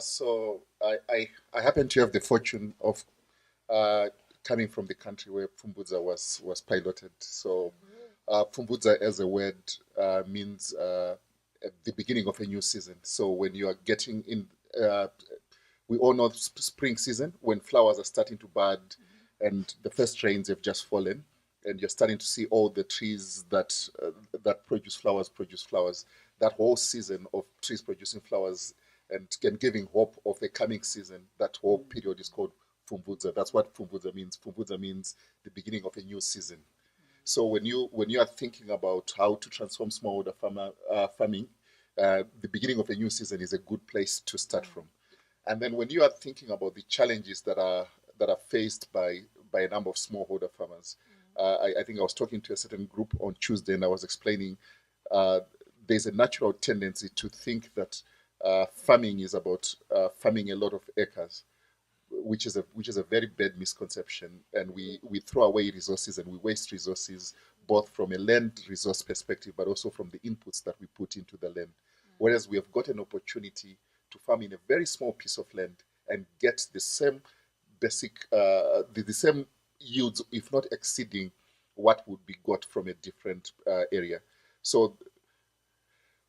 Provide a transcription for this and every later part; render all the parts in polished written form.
So I happen to have the fortune of uh, coming from the country where Pfumvudza was piloted. So Pfumvudza as a word means at the beginning of a new season. So when you are getting in, uh, we all know spring season when flowers are starting to bud and the first rains have just fallen and you're starting to see all the trees that produce flowers. That whole season of trees producing flowers and giving hope of a coming season. That whole period is called Pfumvudza. That's what Pfumvudza means. Pfumvudza means the beginning of a new season. So when you are thinking about how to transform smallholder farming, the beginning of a new season is a good place to start from. And then when you are thinking about the challenges that are faced by a number of smallholder farmers, I think I was talking to a certain group on Tuesday, and I was explaining uh, there's a natural tendency to think that farming is about farming a lot of acres, which is a very bad misconception. And we throw away resources and we waste resources both from a land resource perspective, but also from the inputs that we put into the land. Whereas we have got an opportunity to farm in a very small piece of land and get the same the same yields, if not exceeding what would be got from a different area. So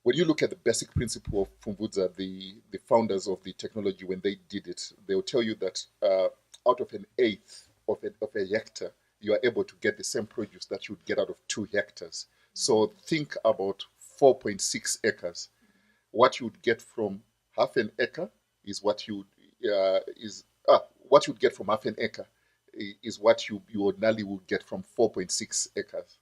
when you look at the basic principle of Pfumvudza, the founders of the technology, when they did it, they will tell you that out of an eighth of a hectare, you are able to get the same produce that you would get out of 2 hectares. So think about 4.6 acres. What you would get from half an acre is what you'd get from half an acre is what you ordinarily would get from 4.6 acres.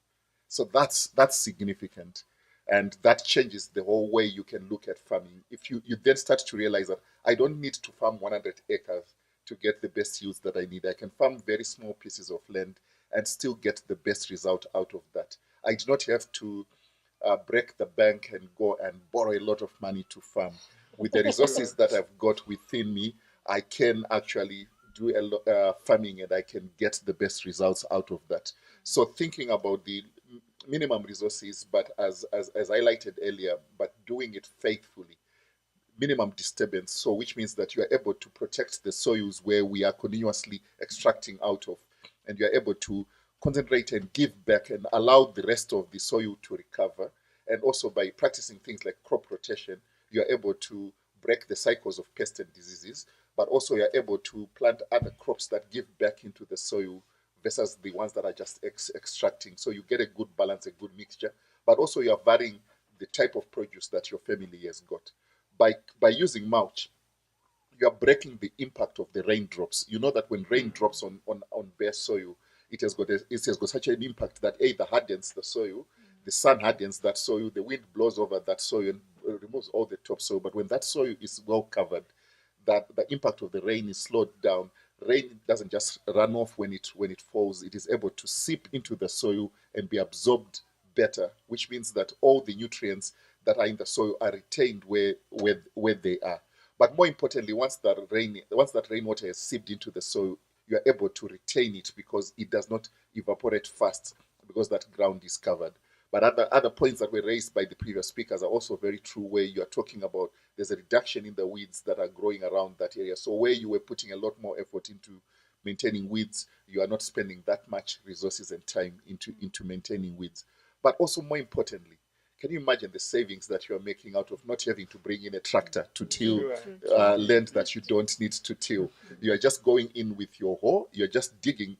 So that's significant, and that changes the whole way you can look at farming. If you then start to realize that I don't need to farm 100 acres to get the best yields that I need. I can farm very small pieces of land and still get the best result out of that. I do not have to break the bank and go and borrow a lot of money to farm. With the resources that I've got within me, I can actually do a lot farming and I can get the best results out of that. So thinking about the minimum resources, but as highlighted earlier, but doing it faithfully, minimum disturbance. So which means that you are able to protect the soils where we are continuously extracting out of, and you are able to concentrate and give back and allow the rest of the soil to recover. And also by practicing things like crop rotation, you are able to break the cycles of pests and diseases, but also you are able to plant other crops that give back into the soil versus the ones that are just extracting. So you get a good balance, a good mixture, but also you are varying the type of produce that your family has got. By using mulch, you are breaking the impact of the raindrops. You know that when rain drops on bare soil, it has got such an impact that either hardens the soil, the sun hardens that soil, the wind blows over that soil and removes all the topsoil. But when that soil is well covered, that the impact of the rain is slowed down. Rain doesn't just run off when it falls. It is able to seep into the soil and be absorbed better, which means that all the nutrients that are in the soil are retained where they are. But more importantly, once that rainwater has seeped into the soil, you are able to retain it because it does not evaporate fast because that ground is covered. But other points that were raised by the previous speakers are also very true, where you are talking about there's a reduction in the weeds that are growing around that area. So where you were putting a lot more effort into maintaining weeds, you are not spending that much resources and time into maintaining weeds. But also more importantly, can you imagine the savings that you are making out of not having to bring in a tractor to till land that you don't need to till? You are just going in with your hoe, you're just digging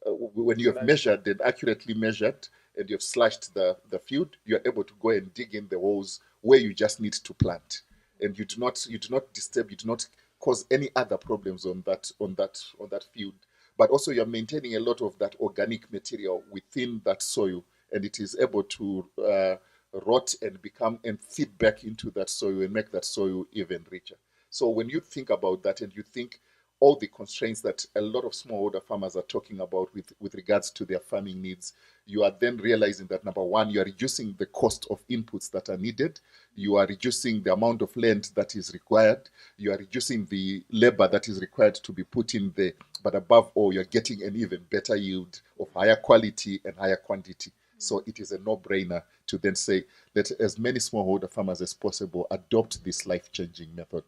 when you have measured and accurately measured and you've slashed the field, you're able to go and dig in the holes where you just need to plant. And you do not disturb, you do not cause any other problems on that field. But also you're maintaining a lot of that organic material within that soil, and it is able to rot and become and feed back into that soil and make that soil even richer. So when you think about that and you think all the constraints that a lot of smallholder farmers are talking about with regards to their farming needs, you are then realizing that number one, you are reducing the cost of inputs that are needed, you are reducing the amount of land that is required, you are reducing the labor that is required to be put in there, but above all, you're getting an even better yield of higher quality and higher quantity. So it is a no-brainer to then say that as many smallholder farmers as possible adopt this life-changing method.